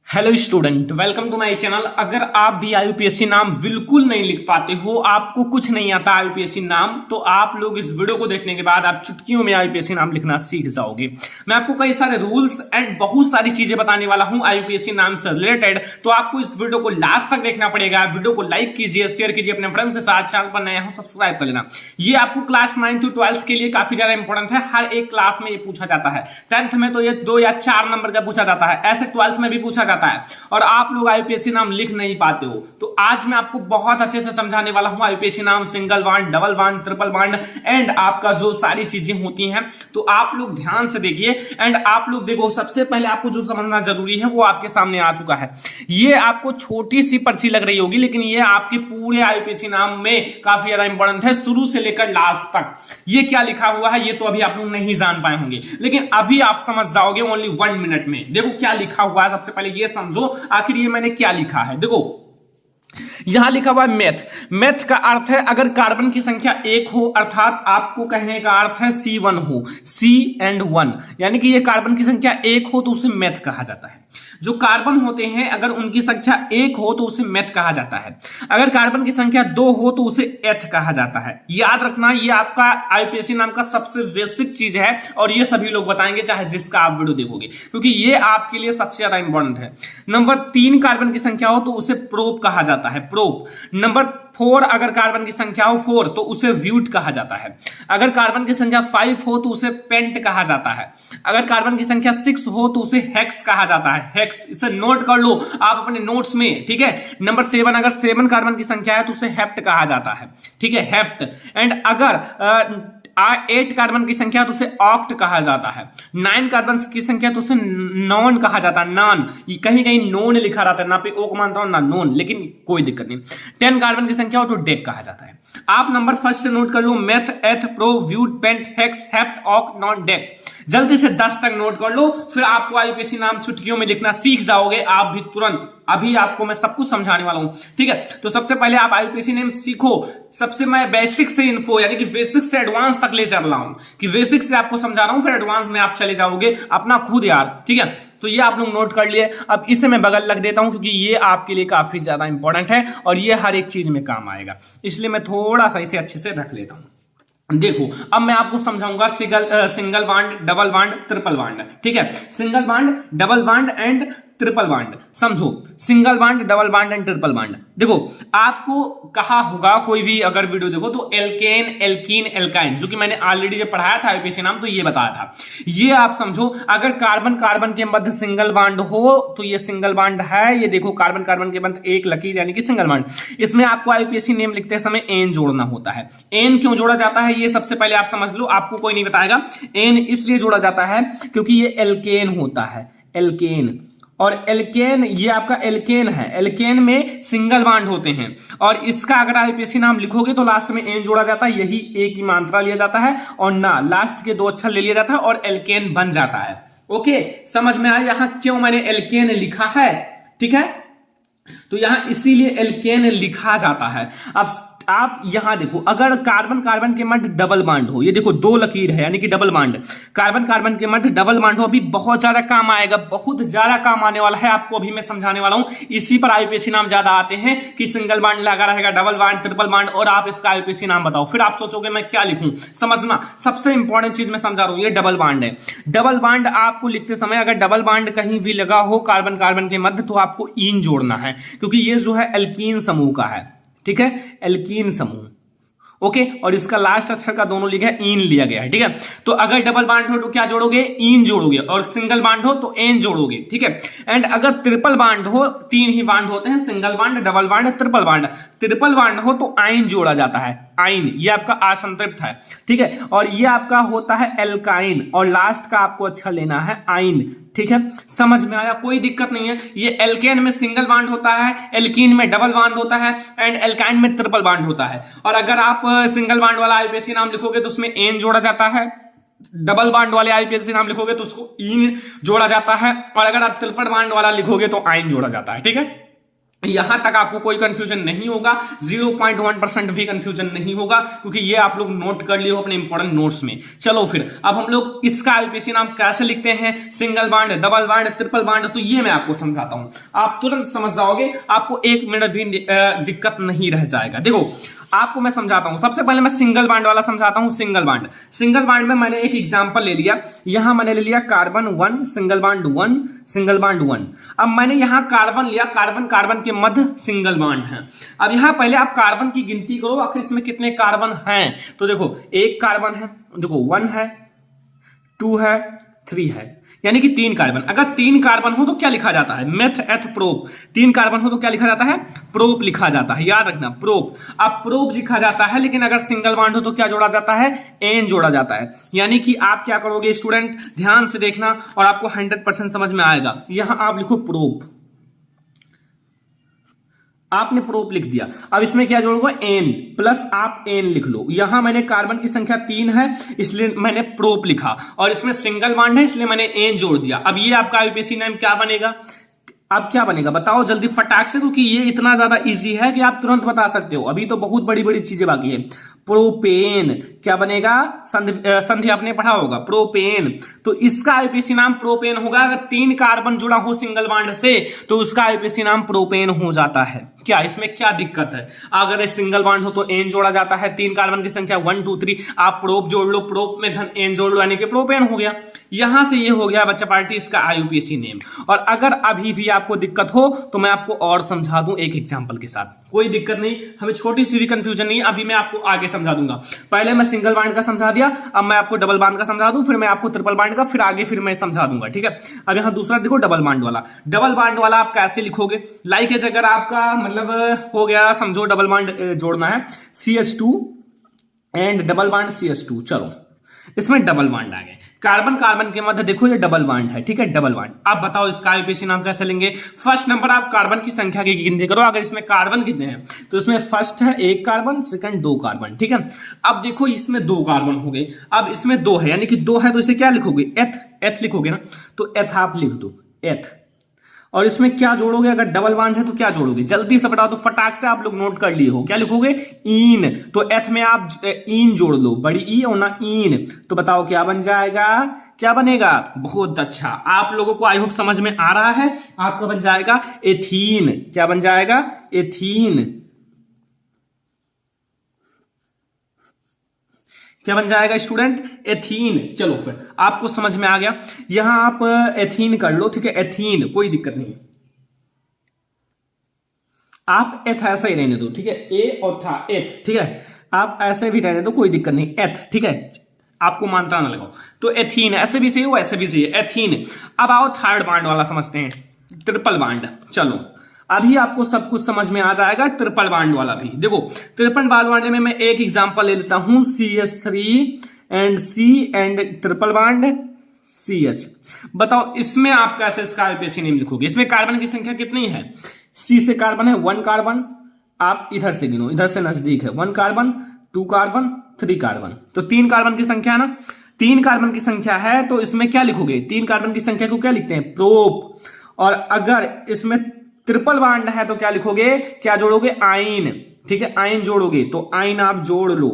Hello student, welcome to my channel. अगर आप भी आईयूपीएससी नाम बिल्कुल नहीं लिख पाते हो, आपको कुछ नहीं आता आईयूपीएससी नाम, तो आप लोग इस वीडियो को देखने के बाद आप चुटकियों में आईयूपीएससी नाम लिखना सीख जाओगे। मैं आपको कई सारे रूल्स एंड बहुत सारी चीजें बताने वाला हूं आईयूपीएससी नाम से रिलेटेड, तो आपको इस वीडियो को लास्ट तक देखना पड़ेगा। वीडियो को लाइक कीजिए, शेयर कीजिए अपने फ्रेंड्स के साथ। चैनल पर नए हो सब्सक्राइब कर लेना। ये आपको क्लास 9 to 12 के लिए काफी ज्यादा इंपॉर्टेंट है। हर एक क्लास में ये पूछा जाता है। 10th में तो ये 2 या 4 नंबर का पूछा जाता है, ऐसे 12th में भी पूछा जाता है। और आप लोग आईयूपीएससी नाम लिख नहीं पाते हो, तो आज मैं आपको बहुत अच्छे से समझाने वाला हूं आईयूपीएससी नाम, single bond, double bond, triple bond and आपका जो सारी चीजें होती हैं। तो आप लोग ध्यान से देखिए एंड आप लोग देखो। सबसे पहले आपको जो समझना जरूरी है वो आपके सामने आ चुका है। ये आपको छोटी सी पर्ची लग रही होगी, लेकिन ये आपके पूरे आईयूपीएससी नाम में काफी ज्यादा इंपॉर्टेंट है, शुरू से लेकर लास्ट तक। ये क्या लिखा हुआ है ये तो अभी आप लोग नहीं जान पाए होंगे, लेकिन अभी आप समझ जाओगे ओनली 1 मिनट में। देखो क्या लिखा हुआ है, सबसे पहले ये समझो आखिर ये मैंने क्या लिखा है। देखो यहां लिखा हुआ है मैथ। मैथ का अर्थ है अगर कार्बन की संख्या 1 हो, अर्थात आपको कहने का अर्थ है C1 हो, C and 1, यानी कि ये कार्बन की संख्या 1 हो तो उसे मैथ कहा जाता है। जो कार्बन होते हैं अगर उनकी संख्या 1 हो तो उसे मैथ कहा जाता है। अगर कार्बन की संख्या 2 हो तो उसे एथ कहा जाता है। याद रखना, ये आपका आईयूपीएससी नाम का सबसे बेसिक चीज है और ये सभी लोग बताएंगे चाहे जिसका आप वीडियो देखोगे, क्योंकि ये आपके लिए सबसे ज्यादा इंपॉर्टेंट है। नंबर 3 कार्बन की संख्या हो तो उसे प्रोप कहा जाता है, प्रोप। नंबर 4 अगर कार्बन की संख्या हो 4 तो उसे व्यूट कहा जाता है। अगर कार्बन की संख्या 5 हो तो उसे पेंट कहा जाता है। अगर कार्बन की संख्या 6 हो तो उसे हेक्स कहा जाता है, हेक्स। इसे नोट कर लो आप अपने नोट्स में, ठीक है। नंबर 7 अगर 7 कार्बन की संख्या है तो उसे हेप्ट कहा जाता है, ठीक है, हेप्ट। एंड अगर 8 कार्बन की संख्या तो उसे ऑक्ट कहा जाता है। 9 कार्बन की संख्या तो उसे नॉन कहा जाता है, नॉन। कहीं कहीं नोन लिखा रहता है, ना पे ओ को मानता हूं ना नोन, लेकिन कोई दिक्कत नहीं। 10 कार्बन की संख्या हो तो डेक कहा जाता है। आप नंबर फर्स्ट से नोट कर लो, meth, eth, pro, but, pent, hex, hept, oct, non, dec. जल्दी से 10 तक नोट कर लो, फिर आपको आईयूपीएससी नाम चुटकियों में लिखना सीख जाओगे आप भी तुरंत। अभी आपको मैं सब कुछ समझाने वाला हूं, ठीक है। तो सबसे पहले आप आईयूपीएससी नेम सीखो। सबसे मैं बेसिक से इन्फो यानी कि बेसिक से एडवांस तक ले चल रहा हूं, कि बेसिक से आपको समझा रहा हूं, फिर एडवांस में आप चले जाओगे अपना खुद यार, ठीक है। तो ये आप लोग नोट कर लिए। अब इसे मैं बगल लग देता हूं क्योंकि ये आपके लिए काफी ज्यादा इंपॉर्टेंट है और ये हर एक चीज में काम आएगा, इसलिए मैं थोड़ा सा इसे अच्छे से रख लेता हूं। देखो अब मैं आपको समझाऊंगा single bond, double bond, triple bond, ठीक है। Single bond, double bond and triple bond समझो। Single bond, double bond and triple bond. देखो आपको कहा होगा, कोई भी अगर वीडियो देखो तो एल्केन, एल्कीन, एल्काइन, जो कि मैंने ऑलरेडी जब पढ़ाया था आईयूपीएससी नाम तो ये बताया था। ये आप समझो, अगर कार्बन कार्बन के मध्य सिंगल बांड हो तो ये सिंगल बांड है। ये देखो कार्बन कार्बन के मध्य एक लकीर यानी कि सिंगल बांड। इसमें आपको आईयूपीएससी नेम लिखते समय एन जोड़ना होता है। एन क्यों जोड़ा जाता है ये सबसे पहले आप समझ लो, आपको कोई नहीं बताएगा। एन इसलिए जोड़ा जाता है क्योंकि ये एल्केन होता है, एल्केन। और एल्केन ये आपका एल्केन है, एल्केन में सिंगल बांड होते हैं और इसका अगर आईयूपीएससी नाम लिखोगे तो लास्ट में एन जोड़ा जाता है, यही ए की मात्रा लिया जाता है और ना लास्ट के 2 अक्षर ले लिया जाता है और एल्केन बन जाता है। ओके, समझ में आया यहां क्यों मैंने एल्केन लिखा है, ठीक है। तो यहां इसीलिए एल्केन लिखा जाता है। अब आप यहां देखो, अगर कार्बन कार्बन के मध्य डबल बांड हो, ये देखो 2 लकीर है यानी कि डबल बांड, कार्बन कार्बन के मध्य डबल बांड हो, अभी बहुत ज्यादा काम आएगा, बहुत ज्यादा काम आने वाला है आपको, अभी मैं समझाने वाला हूं। इसी पर आईयूपीएससी नाम ज्यादा आते हैं कि सिंगल बांड लगा रहेगा, डबल बांड, ट्रिपल बांड, और आप इसका आईयूपीएससी नाम बताओ। फिर आप सोचोगे मैं क्या लिखूं, समझना सबसे इंपॉर्टेंट चीज मैं समझा रहा हूं। ये डबल बांड है। डबल बांड आपको लिखते समय अगर डबल बांड कहीं भी लगा हो कार्बन कार्बन के मध्य तो आपको इन जोड़ना है, क्योंकि ये जो है एल्कीन समूह का है, ठीक है, एल्कीन समूह। ओके, और इसका लास्ट अक्षर का दोनों लिखा है, इन लिया गया है, ठीक है। तो अगर डबल बांड हो तो क्या जोड़ोगे, इन जोड़ोगे, और सिंगल बांड हो तो एन जोड़ोगे, ठीक है। एंड अगर ट्रिपल बांड हो, 3 ही बांड होते हैं, single bond, double bond, triple bond. Triple bond हो तो आइन जोड़ा जाता है, आइन, ये आपका असंतृप्त है, ठीक है। और ये आपका होता है एल्काइन और लास्ट का आपको अच्छा लेना है आइन, ठीक है। समझ में आया, कोई दिक्कत नहीं है। ये एल्केन में सिंगल बांड होता है, एल्कीन में डबल बांड होता है एंड एल्काइन में ट्रिपल बांड होता है। और अगर आप सिंगल बांड वाला आईयूपीएससी नाम लिखोगे तो उसमें एन जोड़ा जाता है, डबल बांड वाले आईयूपीएससी नाम लिखोगे तो उसको इन जोड़ा जाता है, और अगर आप ट्रिपल बांड वाला लिखोगे तो आइन जोड़ा जाता है, ठीक है। यहां तक आपको कोई कंफ्यूजन नहीं होगा, 0.1% भी कंफ्यूजन नहीं होगा, क्योंकि ये आप लोग नोट कर लिए हो अपने इंपॉर्टेंट नोट्स में। चलो फिर अब हम लोग इसका आईयूपीएसी नाम कैसे लिखते हैं, single bond, double bond, triple bond, तो ये मैं आपको समझाता हूं, आप तुरंत समझ जाओगे, आपको 1 मिनट भी दिक्कत नहीं रह जाएगा। देखो आपको मैं समझाता हूं, सबसे पहले मैं सिंगल बॉन्ड वाला समझाता हूं। सिंगल बॉन्ड में मैंने एक एग्जांपल ले लिया, यहां मैंने ले लिया carbon 1 single bond 1 single bond 1। अब मैंने यहां कार्बन लिया, कार्बन के मध्य सिंगल बॉन्ड है। अब यहां पहले आप कार्बन की गिनती करो, आखिर इसमें कितने कार्बन हैं। तो देखो एक कार्बन है, देखो 1 है, 2 है, 3 है, यानी कि 3 कार्बन। अगर 3 कार्बन हो तो क्या लिखा जाता है, मेथ एथ प्रोप। 3 कार्बन हो तो क्या लिखा जाता है, प्रोप लिखा जाता है, याद रखना प्रोप। अब प्रोप लिखा जाता है, लेकिन अगर सिंगल बॉन्ड हो तो क्या जोड़ा जाता है, एन जोड़ा जाता है। यानी कि आप क्या करोगे स्टूडेंट, ध्यान से देखना और आपको 100% समझ में आएगा। यहां आप लिखो प्रोप, आपने प्रोप लिख दिया। अब इसमें क्या जोड़ोगे, एन प्लस आप एन लिख लो। यहां मैंने कार्बन की संख्या 3 है इसलिए मैंने प्रोप लिखा, और इसमें सिंगल बॉन्ड है इसलिए मैंने एन जोड़ दिया। अब ये आपका आईयूपीएसी नेम क्या बनेगा, अब क्या बनेगा बताओ जल्दी फटाक से, क्योंकि ये इतना ज्यादा इजी है कि आप तुरंत बता सकते हो। अभी तो बहुत बड़ी बड़ी चीजें बाकी है। प्रोपेन क्या बनेगा, संधि आपने पढ़ा होगा, प्रोपेन। तो इसका आईयूपीएसी नाम प्रोपेन होगा। अगर 3 कार्बन जुड़ा हो सिंगल बॉन्ड से तो उसका आईयूपीएसी नाम प्रोपेन हो जाता है। क्या इसमें क्या दिक्कत है, अगर सिंगल बॉन्ड हो तो एन जोड़ा जाता है, 3 कार्बन की संख्या 1 2 3, आप प्रोप जोड़ लो, प्रोप में धन एन जोड़ लो, यानी कि प्रोपेन हो गया। यहां से ये हो गया बच्चा पार्टी इसका आईयूपीएसी नेम। और अगर अभी भी आपको दिक्कत हो तो मैं आपको और समझा दूं एक एग्जांपल के साथ, कोई दिक्कत नहीं, हमें छोटी सी भी कंफ्यूजन नहीं है। अभी मैं आपको आगे समझा दूंगा। पहले मैं सिंगल बॉन्ड का समझा दिया, अब मैं आपको डबल बॉन्ड का समझा दूं, फिर मैं आपको ट्रिपल बॉन्ड का, फिर आगे फिर मैं समझा दूंगा, ठीक है। अब यहां दूसरा देखो डबल बॉन्ड वाला। डबल बॉन्ड वाला आप कैसे लिखोगे, लाइक एज अगर आपका मतलब हो गया, समझो डबल बॉन्ड जोड़ना है CH2 and double bond CH2, चलो इसमें डबल बॉन्ड आ गए। कार्बन के मध्य देखो ये डबल बॉन्ड है, ठीक है, डबल बॉन्ड। आप बताओ इसका आईयूपीएसी नाम कैसे लेंगे। फर्स्ट नंबर आप कार्बन की संख्या की गिनती करो, अगर इसमें कार्बन कितने हैं तो इसमें फर्स्ट है 1 कार्बन, सेकंड 2 कार्बन, ठीक है। अब देखो इसमें 2 कार्बन हो गए, अब इसमें 2 है, यानी कि 2 है तो इसे क्या लिखोगे, एथ लिखोगे ना, तो एथ आप लिख दो, एथ। और इसमें क्या जोड़ोगे, अगर डबल बॉन्ड है तो क्या जोड़ोगे, जल्दी से बताओ, तो फटाक से आप लोग नोट कर लिए हो, क्या लिखोगे, ईन। तो एथ में आप ईन जोड़ लो, बड़ी ई और ना ईन, तो बताओ क्या बन जाएगा, क्या बनेगा, बहुत अच्छा। आप लोगों को आई होप समझ में आ रहा है, आपका बन जाएगा एथीन। क्या बन जाएगा, एथीन। क्या बन जाएगा स्टूडेंट, एथीन। चलो फिर आपको समझ में आ गया, यहां आप एथीन कर लो, ठीक है, एथीन, कोई दिक्कत नहीं, आप एथ ऐसा ही रहने दो, ठीक है, ए और था एथ, ठीक है, आप ऐसे भी रहने दो, कोई दिक्कत नहीं, एथ, ठीक है, आपको मानता ना लगाओ। तो एथीन ऐसे भी सही हो, ऐसे भी सही है, एथीन। अब आओ थर्ड बॉन्ड वाला समझते हैं, ट्रिपल बॉन्ड। चलो अभी आपको सब कुछ समझ में आ जाएगा, ट्रिपल बॉन्ड वाला भी। देखो ट्रिपल बॉन्ड में मैं एक एग्जांपल ले लेता हूं, CH3 and C and triple bond CH। बताओ इसमें आप कैसे इसका आईयूपीएसी नेम लिखोगे। इसमें कार्बन की संख्या कितनी है, C से कार्बन है 1 कार्बन, आप इधर से गिनो, इधर से नजदीक है, 1 कार्बन 2 कार्बन 3 कार्बन, तो 3 कार्बन की संख्या है ना, 3 कार्बन की संख्या है तो इसमें क्या लिखोगे, 3 कार्बन की संख्या को क्या लिखते हैं, प्रोप। और अगर इसमें ट्रिपल बॉन्ड है तो क्या लिखोगे, क्या जोड़ोगे, आइन, ठीक है, आइन जोड़ोगे, तो आइन आप जोड़ लो,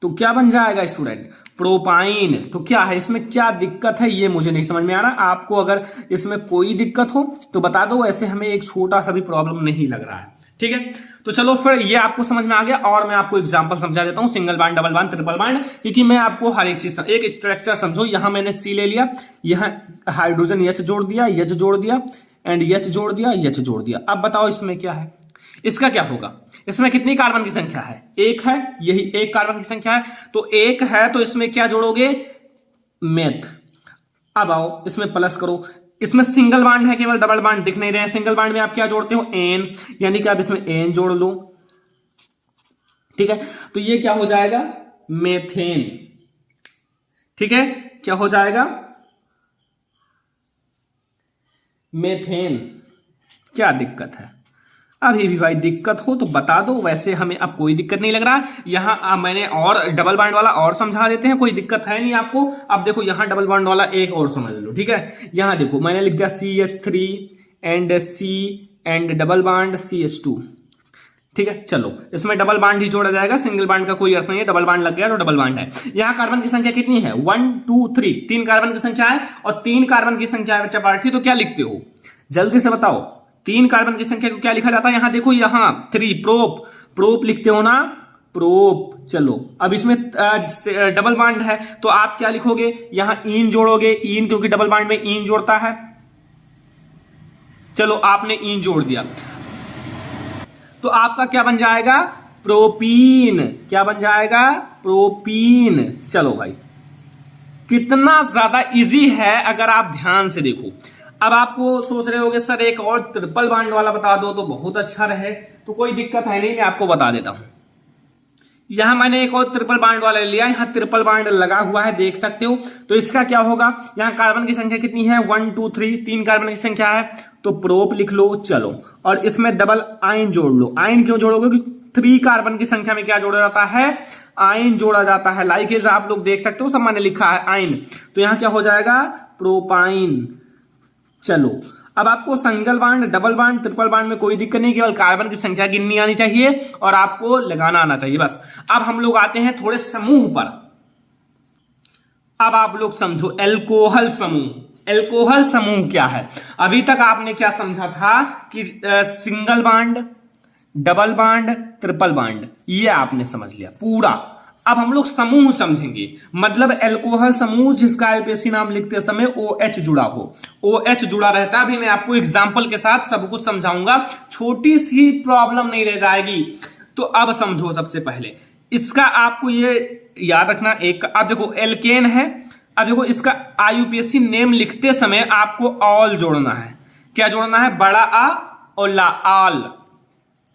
तो क्या बन जाएगा स्टूडेंट, प्रोपाइन। तो क्या है इसमें, क्या दिक्कत है ये मुझे नहीं समझ में आ रहा। आपको अगर इसमें कोई दिक्कत हो तो बता दो, ऐसे हमें एक छोटा सा भी प्रॉब्लम नहीं लग रहा है, ठीक है। तो चलो फिर ये आपको समझ में आ गया, और मैं आपको एग्जांपल समझा देता हूं, single bond, double bond, triple bond, क्योंकि मैं आपको हर एक चीज, एक स्ट्रक्चर समझो। यहां मैंने C ले लिया, यहां हाइड्रोजन H जोड़ दिया, H जोड़ दिया एंड H जोड़ दिया, H जोड़ दिया। अब बताओ इसमें क्या है, इसका क्या होगा, इसमें कितनी कार्बन की संख्या है, 1 है, यही 1 कार्बन की संख्या है, तो 1 है तो इसमें क्या जोड़ोगे, मेथ। अब आओ इसमें प्लस करो, इसमें सिंगल बॉन्ड है, केवल डबल बॉन्ड दिख नहीं रहे हैं। सिंगल बॉन्ड में आप क्या जोड़ते हो, एन, यानी कि आप इसमें एन जोड़ लो, ठीक है, तो ये क्या हो जाएगा, मेथेन, ठीक है, क्या हो जाएगा, मेथेन। क्या दिक्कत है, अभी भी भाई दिक्कत हो तो बता दो, वैसे हमें अब कोई दिक्कत नहीं लग रहा। यहां मैंने और डबल बॉन्ड वाला और समझा देते हैं, कोई दिक्कत है नहीं आपको। अब देखो यहां डबल बॉन्ड वाला एक और समझ लो, ठीक है। यहां देखो मैंने लिख दिया CH3 and C and double bond CH2। ठीक है, चलो इसमें डबल बॉन्ड ही जोड़ा जाएगा, सिंगल बॉन्ड का कोई अर्थ नहीं है, डबल बॉन्ड लग गया तो डबल बॉन्ड है। यहां कार्बन की संख्या कितनी है? 1 2 3, 3 कार्बन की संख्या है और 3 कार्बन की संख्या है चपार्थी, तो क्या लिखते हो जल्दी से बताओ? 3 कार्बन की संख्या को क्या लिखा जाता है? यहां देखो, यहां 3 प्रोप, प्रोप लिखते हो ना, प्रोप। चलो अब इसमें डबल बॉन्ड है तो आप क्या लिखोगे? यहां इन जोड़ोगे, इन क्योंकि डबल बॉन्ड में इन जोड़ता है। चलो आपने इन जोड़ दिया तो आपका क्या बन जाएगा? प्रोपीन। क्या बन जाएगा? प्रोपीन। चलो भाई, कितना ज्यादा इजी है अगर आप ध्यान से देखो। अब आपको सोच रहे होगे सर एक और ट्रिपल बॉन्ड वाला बता दो तो बहुत अच्छा रहे, तो कोई दिक्कत है नहीं, मैं आपको बता देता हूं। यहां मैंने एक और ट्रिपल बॉन्ड वाला लिया, यहां ट्रिपल बॉन्ड लगा हुआ है, देख सकते हो। तो इसका क्या होगा? यहां कार्बन की संख्या कितनी है? 1 2 3, 3 कार्बन की संख्या है तो प्रोप लिख लो। चलो, और इसमें डबल आयन जोड़ लो। आयन क्यों जोड़ोगे? क्योंकि 3 कार्बन की संख्या में क्या जोड़ा जाता है? आयन जोड़ा जाता है। लाइकेज आप लोग देख सकते हो, सब मैंने लिखा है आयन, तो यहां क्या हो जाएगा? प्रोपाइन। चलो अब आपको single bond, double bond, triple bond में कोई दिक्कत नहीं, केवल कार्बन की संख्या गिननी आनी चाहिए और आपको लगाना आना चाहिए, बस। अब हम लोग आते हैं थोड़े समूह पर। अब आप लोग समझो एल्कोहल समूह। एल्कोहल समूह क्या है? अभी तक आपने क्या समझा था कि single bond, double bond, triple bond, ये आपने समझ लिया पूरा। अब हम लोग समूह समझेंगे, मतलब एल्कोहल समूह जिसका आईयूपीएसी नाम लिखते समय OH जुड़ा हो। OH जुड़ा रहता है। अभी मैं आपको एग्जाम्पल के साथ सब कुछ समझाऊंगा, छोटी सी प्रॉब्लम नहीं रह जाएगी। तो अब समझो, सबसे पहले इसका आपको ये याद रखना, एक अब देखो एल्केन है। अब देखो इसका आईयूपीएसी नेम लिखते समय आपको ऑल जोड़ना है। क्या जोड़ना है? बड़ा आ और ला, आल।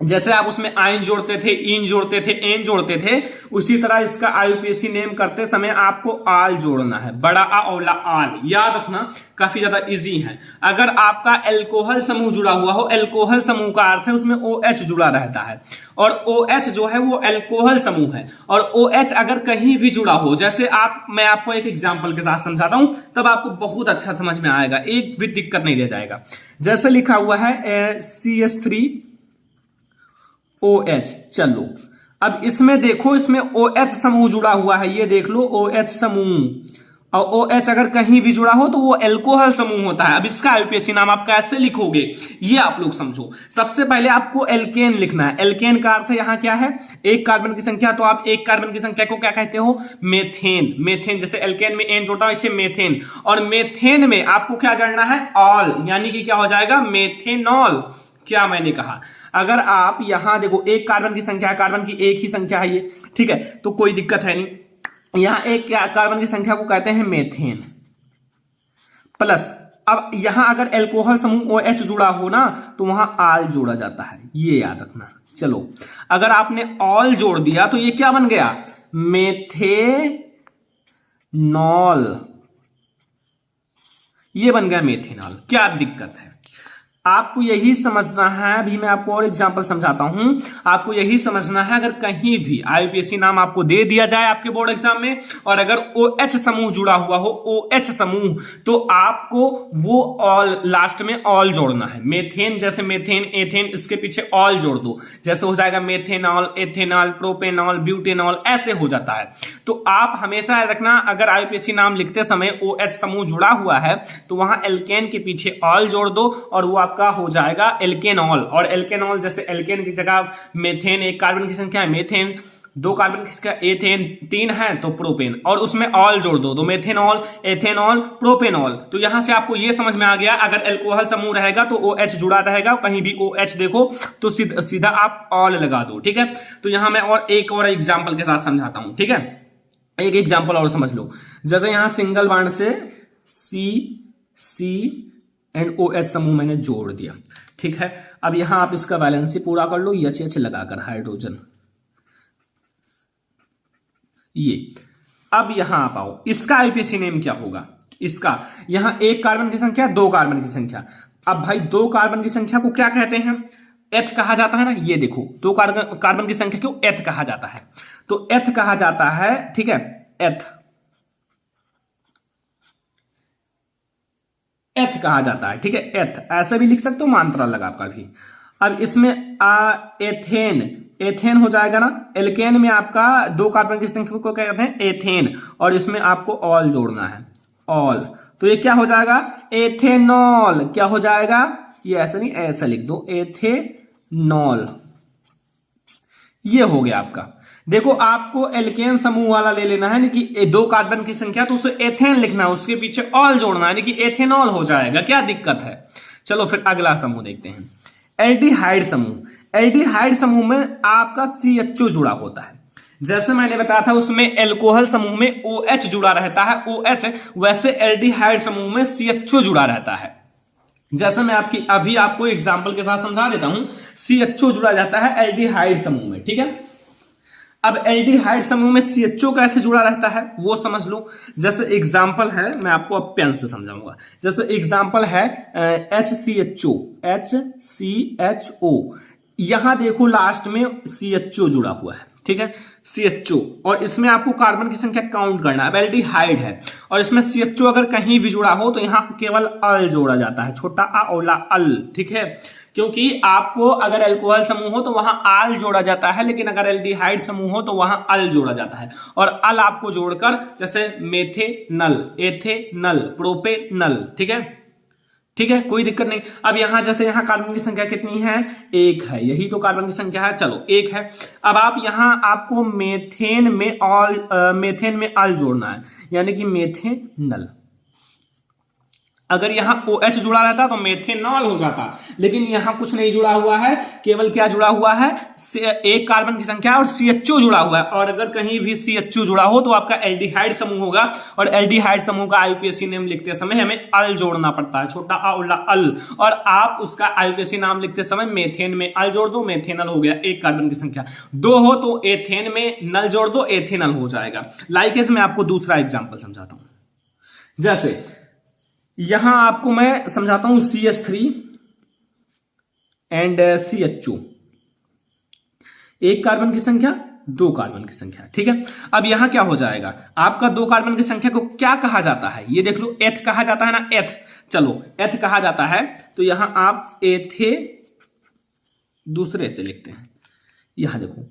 जैसे आप उसमें आयन जोड़ते थे, इन जोड़ते थे, एन जोड़ते थे, उसी तरह इसका आईयूपीएसी नेम करते समय आपको आल जोड़ना है, बड़ा आ और ला, आल। याद रखना, काफी ज्यादा इजी है। अगर आपका एल्कोहल समूह जुड़ा हुआ हो, एल्कोहल समूह का अर्थ है उसमें OH जुड़ा रहता है, और OH जो है वो एल्कोहल समूह है। और OH अगर कहीं भी जुड़ा हो, जैसे मैं आपको एक एग्जाम्पल के साथ समझाता हूं, तब आपको बहुत अच्छा समझ में आएगा, एक भी दिक्कत नहीं रह जाएगा। जैसे लिखा हुआ है CH3OH। चलो अब इसमें देखो, इसमें OH समूह जुड़ा हुआ है, ये देख लो OH समूह, और OH अगर कहीं भी जुड़ा हो तो वो एल्कोहल समूह होता है। अब इसका आईयूपीएसी नाम आप कैसे लिखोगे ये आप लोग समझो। सबसे पहले आपको एल्केन लिखना है। एल्केन का अर्थ यहां क्या है? एक कार्बन की संख्या, तो आप एक कार्बन की संख्या को क्या कहते हो? मेथेन। मेथेन, जैसे एल्केन में एन जोड़ता है इसे मेथेन, और मेथेन में आपको क्या जानना है? ऑल, यानी कि क्या हो जाएगा? मेथेनॉल। क्या मैंने कहा? अगर आप यहां देखो, एक कार्बन की संख्या, कार्बन की एक ही संख्या है ये, ठीक है, तो कोई दिक्कत है नहीं। यहां एक कार्बन की संख्या को कहते हैं मेथेन प्लस। अब यहां अगर एल्कोहल समूह OH जुड़ा हो ना, तो वहां आल जोड़ा जाता है, ये याद रखना। चलो अगर आपने ऑल जोड़ दिया तो ये क्या बन गया? मेथेनॉल। ये बन गया मेथेनॉल। क्या दिक्कत है? आपको यही समझना है। अभी मैं आपको और एग्जांपल समझाता हूं। आपको यही समझना है, अगर कहीं भी आईयूपीएसी नाम आपको दे दिया जाए आपके बोर्ड एग्जाम में, और अगर OH समूह जुड़ा हुआ हो, OH समूह, तो आपको वो ऑल, लास्ट में ऑल जोड़ना है। मेथेन, जैसे मेथेन, एथेन, इसके पीछे ऑल जोड़ दो, जैसे हो जाएगा मेथेनॉल, एथेनॉल, प्रोपेनॉल, ब्यूटेनॉल, ऐसे हो जाता है। तो आप हमेशा याद रखना, अगर आईयूपीएसी नाम लिखते समय OH समूह जुड़ा हुआ है तो वहां एल्केन के पीछे ऑल जोड़ दो और वो आपका हो जाएगा एल्केनॉल। और एल्केनॉल, जैसे एल्केन की जगह मेथेन, एक कार्बन की संख्या है मेथेन, 2 कार्बन की संख्या एथेन, 3 है तो प्रोपेन, और उसमें ऑल जोड़ दो तो मेथेनॉल, एथेनॉल, प्रोपेनॉल। तो यहां से आपको यह समझ में आ गया, अगर एल्कोहल समूह रहेगा तो OH जुड़ा रहेगा, कहीं भी OH देखो तो सीधा आप ऑल लगा दो, ठीक है। तो यहां मैं और एक और एग्जाम्पल के साथ समझाता हूं, ठीक है। एक एग्जाम्पल और समझ लो, जैसे यहां सिंगल बॉन्ड से C एंड OH समूह मैंने जोड़ दिया, ठीक है। अब यहां आप इसका वैलेंसी पूरा कर लो, H लगाकर हाइड्रोजन, ये। अब यहां आप आओ, इसका आईयूपीएसी नेम क्या होगा? इसका यहां एक कार्बन की संख्या, 2 कार्बन की संख्या। अब भाई 2 कार्बन की संख्या को क्या कहते हैं? एथ कहा जाता है ना। ये देखो, 2 कार्बन की संख्या को एथ कहा जाता है, तो एथ कहा जाता है, ठीक है। एथ एथ कहा जाता है, ठीक है। एथ ऐसे भी लिख सकते हो, मात्रा लगा आपका भी। अब इसमें एथेन, एथेन हो जाएगा ना। एल्केन में आपका 2 कार्बन की संख्या को क्या कहते हैं, एथेन, और इसमें आपको ऑल जोड़ना है, ऑल, तो ये क्या हो जाएगा, एथेनॉल। क्या हो जाएगा, ये ऐसा नहीं, ऐसा लिख दो, एथेनॉल। ये हो गया आपका। देखो आपको एल्केन समूह वाला ले लेना है, कि 2 कार्बन की संख्या, तो उसे एथेन लिखना है, उसके पीछे ऑल जोड़ना है, कि एथेनॉल हो जाएगा। क्या दिक्कत है। चलो फिर अगला समूह देखते हैं, एल्डिहाइड समूह। एल्डिहाइड समूह में आपका CHO जुड़ा होता है। जैसे मैंने बताया था उसमें एल्कोहल समूह में OH जुड़ा रहता है, OH, वैसे एल्डिहाइड समूह में CHO जुड़ा रहता है। जैसे मैं अभी आपको एग्जांपल के साथ समझा देता हूं। CHO जुड़ा जाता है एल्डिहाइड समूह में, ठीक है। अब एल्डिहाइड समूह में CHO कैसे जुड़ा रहता है वो समझ लो। जैसे एग्जांपल है, मैं आपको अब पेन से समझाऊंगा। जैसे एग्जांपल है HCHO, HCHO, यहां देखो लास्ट में CHO जुड़ा हुआ है, ठीक है, CHO, और इसमें आपको कार्बन की संख्या काउंट करना है। अब एल्डिहाइड है और इसमें CHO अगर कहीं भी जुड़ा हो तो यहां केवल अल जोड़ा जाता है, छोटा आ ओला अल, ठीक है। क्योंकि आपको अगर अल्कोहल समूह हो तो वहां आल जोड़ा जाता है, लेकिन अगर एल्डिहाइड समूह हो तो वहां अल जोड़ा जाता है। और अल आपको जोड़कर जैसे मेथेनल, एथेनल, प्रोपेनल, ठीक है, ठीक है, कोई दिक्कत नहीं। अब यहां जैसे यहां कार्बन की संख्या कितनी है, 1 है, यही तो कार्बन की संख्या है, चलो 1 है। अब आप यहां आपको मेथेन में अल जोड़ना है, यानी कि मेथेनल। अगर यहां OH जुड़ा रहता तो मेथेनॉल हो जाता, लेकिन यहां कुछ नहीं जुड़ा हुआ है, केवल क्या जुड़ा हुआ है, 1 कार्बन की संख्या और CHO जुड़ा हुआ है। और अगर कहीं भी CHO जुड़ा हो तो आपका एल्डिहाइड समूह होगा, और एल्डिहाइड समूह का IUPAC नेम लिखते समय हमें अल जोड़ना पड़ता है, छोटा आ ओला अल, और आप उसका IUPAC नाम लिखते समय मेथेन में अल जोड़ दो, मेथेनल हो गया। 1 कार्बन की संख्या 2 हो तो एथेन में नल जोड़ दो, एथेनल हो जाएगा। लाइकेज में आपको दूसरा एग्जाम्पल समझाता हूं। जैसे यहां आपको मैं समझाता हूं CH3 एंड CHO, 1 कार्बन की संख्या, 2 कार्बन की संख्या, ठीक है। अब यहां क्या हो जाएगा, आपका 2 कार्बन की संख्या को क्या कहा जाता है, ये देख लो, एथ कहा जाता है ना, एथ, चलो एथ कहा जाता है, तो यहां आप एथे दूसरे से लिखते हैं, यहां देखो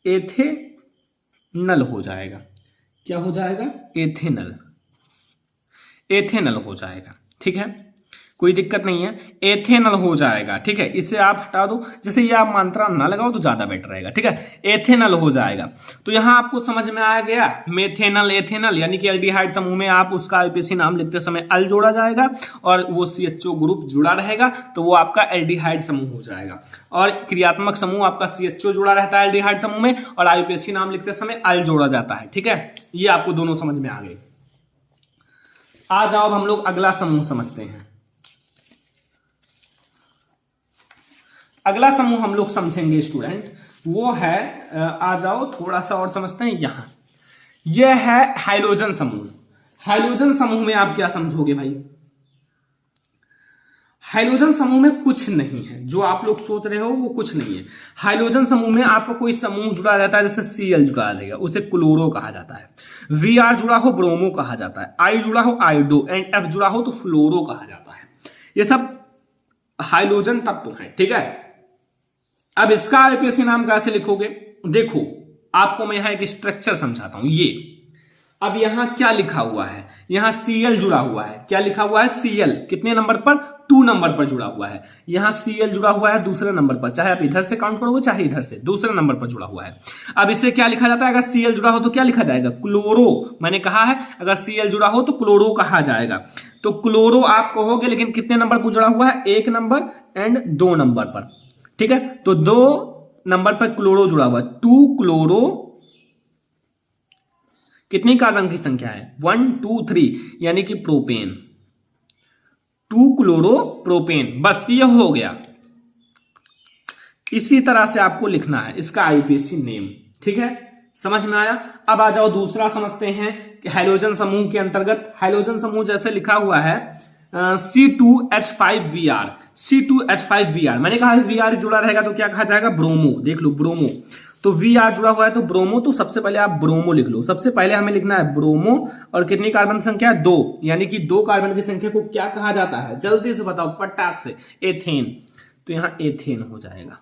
एथेनल हो जाएगा। क्या हो जाएगा, एथेनल, एथेनल हो जाएगा, ठीक है, कोई दिक्कत नहीं है, एथेनल हो जाएगा, ठीक है। इसे आप हटा दो, जैसे ये आप मात्रा ना लगाओ तो ज्यादा बेटर रहेगा, ठीक है, एथेनल हो जाएगा। तो यहां आपको समझ में आ गया, मेथेनल, एथेनल, यानी कि एल्डिहाइड समूह में आप उसका IUPAC नाम लिखते समय अल जोड़ा जाएगा और वो CHO ग्रुप जुड़ा रहेगा, तो वो आपका एल्डिहाइड समूह हो जाएगा। और क्रियात्मक समूह आपका CHO जुड़ा रहता है एल्डिहाइड समूह में, और IUPAC नाम लिखते समय अल जोड़ा जाता है, ठीक है। ये आपको दोनों समझ में आ गए। आ जाओ अब हम लोग अगला समूह समझते हैं। अगला समूह हम लोग समझेंगे स्टूडेंट, वो है, आ जाओ थोड़ा सा और समझते हैं। यहां यह है हाइड्रोजन समूह। हाइड्रोजन समूह में आप क्या समझोगे भाई, हाइड्रोजन समूह में कुछ नहीं है, जो आप लोग सोच रहे हो वो कुछ नहीं है। हाइड्रोजन समूह में आपका कोई समूह जुड़ा रहता है, जैसे Cl जुड़ा रहेगा, उसे क्लोरो कहा जाता है। Vr जुड़ा हो ब्रोमो कहा जाता है, I जुड़ा हो आयोडो, एंड F जुड़ा हो तो फ्लोरो कहा जाता है। ये सब हाइड्रोजन तत्व है, ठीक है। अब इसका IUPAC नाम कैसे लिखोगे, देखो आपको मैं यहां एक स्ट्रक्चर समझाता हूं। ये अब यहां क्या लिखा हुआ है, यहां Cl जुड़ा हुआ है, क्या लिखा हुआ है, Cl कितने नंबर पर, 2 नंबर पर जुड़ा हुआ है। यहां Cl जुड़ा हुआ है दूसरे नंबर पर, चाहे आप इधर से काउंट करोगे चाहे इधर से, दूसरे नंबर पर जुड़ा हुआ है। अब इसे क्या लिखा जाता है, अगर Cl जुड़ा हो तो क्या लिखा जाएगा, क्लोरो। मैंने कहा है अगर Cl जुड़ा हो तो क्लोरो कहा जाएगा, तो क्लोरो आप कहोगे, लेकिन कितने नंबर पर जुड़ा हुआ है, 1 नंबर एंड 2 नंबर पर, ठीक है। तो 2 नंबर पर क्लोरो जुड़ा हुआ है, 2 क्लोरो, कितनी कार्बन की संख्या है, 1 2 3, यानी कि प्रोपेन, 2 क्लोरो प्रोपेन, बस ये हो गया। इसी तरह से आपको लिखना है इसका IUPAC नेम, ठीक है, समझ में आया। अब आ जाओ दूसरा समझते हैं कि हाइड्रोजन समूह के अंतर्गत, हाइड्रोजन समूह जैसे लिखा हुआ है C2H5Vr, C2H5Vr, मैंने कहा Vr जुड़ा रहेगा तो क्या कहा जाएगा, ब्रोमो, देख लो ब्रोमो, तो Vr जुड़ा हुआ है तो ब्रोमो, तो सबसे पहले आप ब्रोमो लिख लो। सबसे पहले हमें लिखना है ब्रोमो, और कितनी कार्बन संख्या है? 2, यानी कि 2 कार्बन की संख्या को क्या कहा जाता है? जल्दी से बताओ फटाक से। एथेन। तो यहां एथेन हो जाएगा,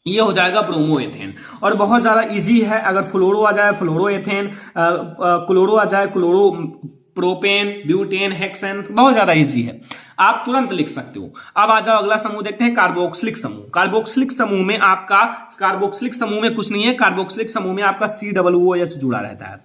ये हो जाएगा ब्रोमो एथेन। और बहुत ज्यादा इजी है, अगर फ्लोरो आ जाए फ्लोरो एथेन, क्लोरो आ जाए क्लोरो प्रोपेन, ब्यूटेन, हेक्सेन, बहुत ज्यादा इजी है, आप तुरंत लिख सकते हो। अब आ जाओ अगला समूह देखते हैं, कार्बोक्सिलिक समूह। कार्बोक्सिलिक समूह में आपका, कार्बोक्सिलिक समूह में कुछ नहीं है, कार्बोक्सिलिक समूह में आपका COOH जुड़ा रहता है।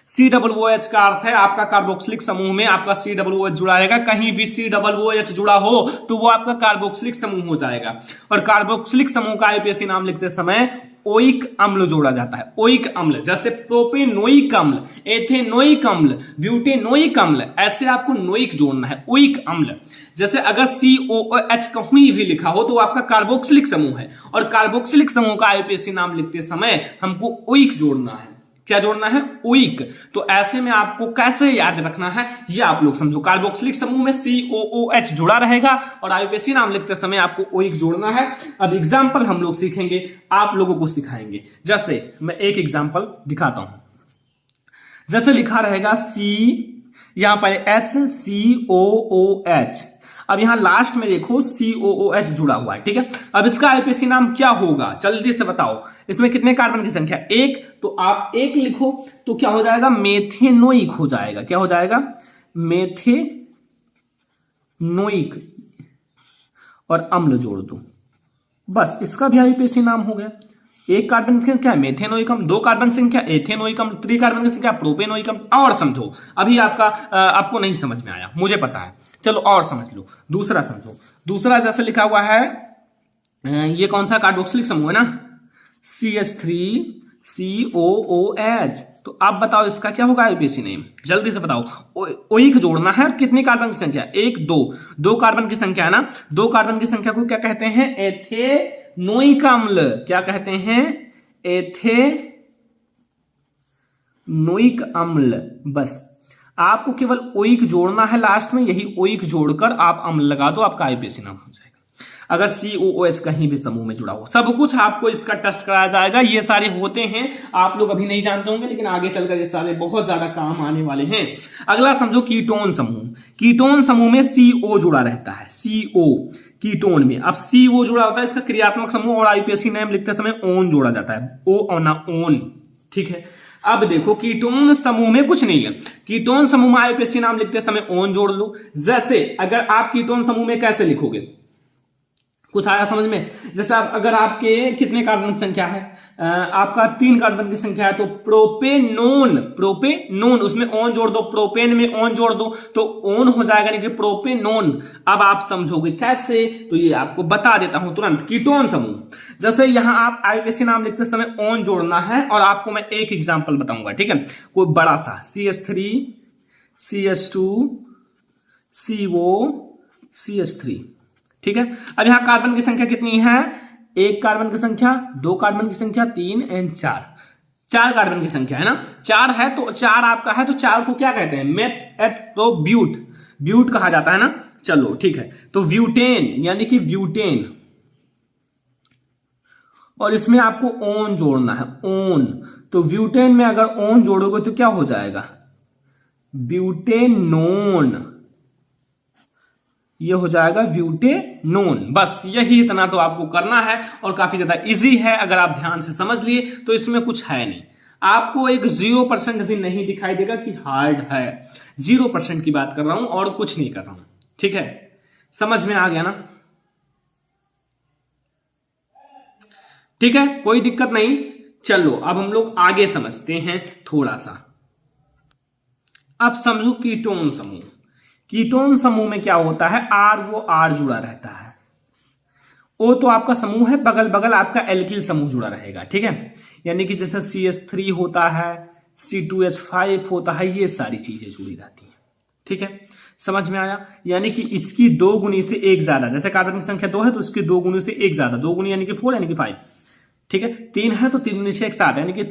COOH का अर्थ है आपका कार्बोक्सिलिक समूह में आपका COOH जुड़ा रहेगा। कहीं भी COOH जुड़ा हो तो वो आपका कार्बोक्सिलिक समूह हो जाएगा। और कार्बोक्सिलिक समूह का आईयूपीएसी नाम लिखते समय ओइक अम्ल जोड़ा जाता है। ओइक अम्ल, जैसे प्रोपेनोइक अम्ल, एथेनोइक अम्ल, ब्यूटेनोइक अम्ल, ऐसे आपको नोइक जोड़ना है, ओइक अम्ल। जैसे अगर COOH कहीं भी लिखा हो तो आपका कार्बोक्सिलिक समूह है, और कार्बोक्सिलिक समूह का आईयूपीएसी नाम लिखते समय हमको ओइक जोड़ना है। क्या जोड़ना है? ओइक। तो ऐसे में आपको कैसे याद रखना है ये आप लोग समझो। कार्बोक्सिलिक समूह में COOH जुड़ा रहेगा और आईयूपीएसी नाम लिखते समय आपको ओइक जोड़ना है। अब एग्जाम्पल हम लोग सीखेंगे, आप लोगों को सिखाएंगे। जैसे मैं एक एग्जाम्पल दिखाता हूं, जैसे लिखा रहेगा यहां पर HCOOH। अब यहां लास्ट में देखो COOH जुड़ा हुआ है, ठीक है। अब इसका आईयूपीएसी नाम क्या होगा, जल्दी से बताओ। इसमें कितने कार्बन की संख्या? 1, तो आप 1 लिखो तो क्या हो जाएगा? मेथेनोइक हो जाएगा। क्या हो जाएगा? मेथेनोइक, और अम्ल जोड़ दो, बस इसका भी आईयूपीएसी नाम हो गया। 1 कार्बन की संख्या मेथेनोइक अम्ल, 2 कार्बन की संख्या एथेनोइक अम्ल, 3 कार्बन की संख्या प्रोपेनोइक अम्ल। और समझो, अभी आपको नहीं समझ में आया, मुझे पता है, चलो और समझ लो। दूसरा समझो, दूसरा जैसे लिखा हुआ है, ये कौन सा कार्बोक्सिलिक समूह है ना, CH3COOH। तो आप बताओ इसका क्या होगा आईयूपीएसी नेम, जल्दी से बताओ। ओइक जोड़ना है, कितनी कार्बन की संख्या? 1, 2 कार्बन की संख्या है ना। 2 कार्बन की संख्या को क्या कहते हैं? एथेनोइक अम्ल। क्या कहते हैं? एथेनोइक अम्ल। बस आपको केवल ओइक जोड़ना है लास्ट में, यही ओइक जोड़कर आप अम्ल लगा दो, आपका आईयूपीएसी नाम हो जाएगा। अगर COOH कहीं भी समूह में जुड़ा हो, सब कुछ आपको इसका टेस्ट कराया जाएगा। ये सारे होते हैं, आप लोग अभी नहीं जानते होंगे, लेकिन आगे चलकर ये सारे बहुत ज्यादा काम आने वाले हैं। अगला समझो कीटोन समूह। कीटोन समूह में CO जुड़ा रहता है, CO कीटोन में। अब CO जुड़ा होता है, इसका क्रियात्मक समूह, और आईयूपीएसी नेम लिखते समय ओन जोड़ा जाता है, ओ ना ओन, ठीक है। अब देखो कीटोन समूह में कुछ नहीं है, कीटोन समूह में आईयूपीएसी नाम लिखते समय ओन जोड़ लो। जैसे अगर आप कीटोन समूह में कैसे लिखोगे, कुछ आया समझ में? जैसे अगर आपके कितने कार्बन की संख्या है, आपका 3 कार्बन की संख्या है, तो प्रोपेनोन, प्रोपेनोन, उसमें ओन जोड़ दो, प्रोपेन में ओन जोड़ दो तो ओन हो जाएगा, नहीं कि प्रोपेनोन। अब आप समझोगे कैसे, तो ये आपको बता देता हूं तुरंत। कीटोन समूह, जैसे यहां आप आईयूपीएसी नाम लिखते समय ओन जोड़ना है, और आपको मैं एक एग्जाम्पल बताऊंगा, ठीक है। कोई बड़ा सा CH3 CH2 CO CH3, ठीक है। अब यहां कार्बन की संख्या कितनी है? 1 कार्बन की संख्या, 2 कार्बन की संख्या, 3 एंड 4, 4 कार्बन की संख्या है ना। 4 है तो 4 आपका है, तो 4 को क्या कहते हैं? मेथ एट तो ब्यूट कहा जाता है ना। चलो ठीक है, तो ब्यूटेन यानी कि ब्यूटेन, और इसमें आपको ओन जोड़ना है, ओन। तो ब्यूटेन में अगर ओन जोड़ोगे तो क्या हो जाएगा? ब्यूटेनोन, ये हो जाएगा ब्यूटेनोन। बस यही इतना तो आपको करना है, और काफी ज्यादा इजी है। अगर आप ध्यान से समझ लिए तो इसमें कुछ है नहीं, आपको एक 0% भी नहीं दिखाई देगा कि हार्ड है। 0% की बात कर रहा हूं और कुछ नहीं कर रहा हूं, ठीक है। समझ में आ गया ना? ठीक है, कोई दिक्कत नहीं। चलो अब हम लोग आगे समझते हैं थोड़ा सा। अब समझो कीटोन समूह। कीटोन समूह में क्या होता है? वो आर जुड़ा रहता है। ओ तो आपका समूह है, बगल बगल आपका एल्किल समूह जुड़ा रहेगा, ठीक है। यानी कि जैसे CH3 होता है, C2H5 होता है, ये सारी चीजें जुड़ी रहती हैं, ठीक है। समझ में आया? यानी कि इसकी 2 गुनी से 1 ज्यादा, जैसे कार्बन की संख्या 2 है तो इसकी 2 गुनी से 1 ज्यादा, 2 गुनी यानी कि 4 यानी कि 5, ठीक है। 3 है तो 3 गुनी से 1 7 यानी कि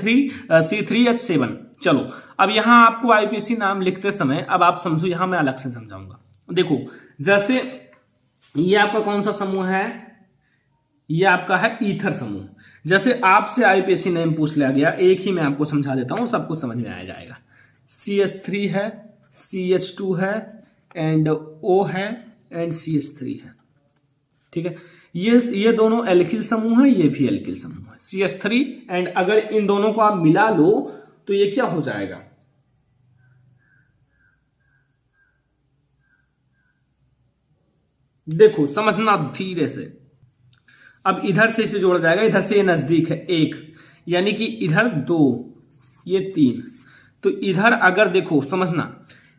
C3H7। चलो अब यहां आपको आईयूपीएसी नाम लिखते समय अब आप समझो, यहां मैं अलग से समझाऊंगा। देखो जैसे ये आपका कौन सा समूह है? ये आपका है ईथर समूह। जैसे आपसे आईपीएससी नेम पूछ लिया गया, एक ही मैं आपको समझा देता हूं, सब कुछ समझ में आ जाएगा। CH3 है, CH2 है, एंड O है, एंड CH3 है। ठीक है, ये दोनों एल्किल समूह है, ये भी एल्किल समूह है, CH3 एंड अगर इन दोनों को आप मिला लो तो ये क्या हो जाएगा, देखो समझना धीरे से। अब इधर से इसे जोड़ा जाएगा, इधर से ये नजदीक है 1, यानी कि इधर 2, ये 3, तो इधर अगर देखो समझना,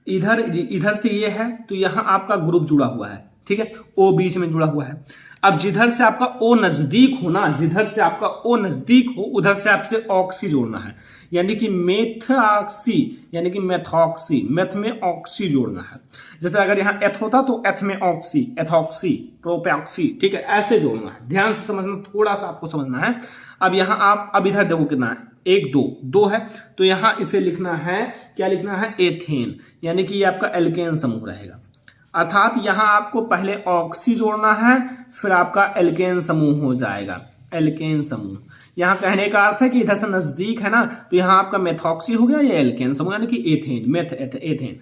इधर से ये है तो यहां आपका ग्रुप जुड़ा हुआ है। ठीक है, O बीच में जुड़ा हुआ है। अब जिधर से आपका O नजदीक हो ना, जिधर से आपका O नजदीक हो उधर से आपसे ऑक्सी जोड़ना है, यानी कि मेथॉक्सी, यानी कि मेथॉक्सी, मेथ में ऑक्सी जोड़ना है। जैसे अगर यहाँ एथ होता तो एथ में ऑक्सी, एथॉक्सी, प्रोपैक्सी। ठीक है, ऐसे जोड़ना है, ध्यान से समझना, थोड़ा सा आपको समझना है। अब यहाँ आप अब इधर देखो कितना है, 1 2 है, तो यहां इसे लिखना है, क्या लिखना है, एथेन, यानी कि ये आपका एल्केन समूह रहेगा। अर्थात यहां आपको पहले ऑक्सी जोड़ना है, फिर आपका एल्केन समूह हो जाएगा, एल्केन समूह। यहां कहने का अर्थ है कि इधर से नजदीक है ना, तो यहां आपका मेथॉक्सी हो गया, ये एल्केन समूह यानी कि एथेन, एथेन।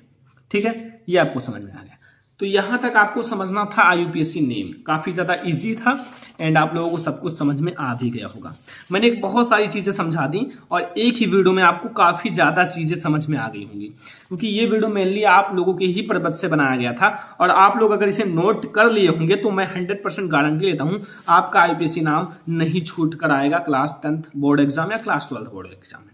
ठीक है, ये आपको समझ में आ गया। तो यहां तक आपको समझना था आईयूपीएससी नेम, काफी ज्यादा इजी था एंड आप लोगों को सब कुछ समझ में आ भी गया होगा। मैंने बहुत सारी चीजें समझा दी और एक ही वीडियो में आपको काफी ज्यादा चीजें समझ में आ गई होंगी, क्योंकि ये वीडियो मेनली आप लोगों के ही पर्पज से बनाया गया था। और आप लोग अगर इसे नोट कर लिए होंगे तो मैं 100% गारंटी लेता हूं आपका आईपीएससी नाम नहीं छूट कर आएगा क्लास 10th बोर्ड एग्जाम या क्लास 12th बोर्ड एग्जाम में।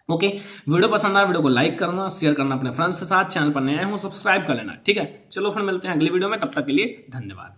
ओके, वीडियो पसंद आया वीडियो को लाइक करना, शेयर करना अपने फ्रेंड्स के साथ, चैनल पर नए हो सब्सक्राइब कर लेना। ठीक है, चलो फिर मिलते हैं अगली वीडियो में, तब तक के लिए धन्यवाद।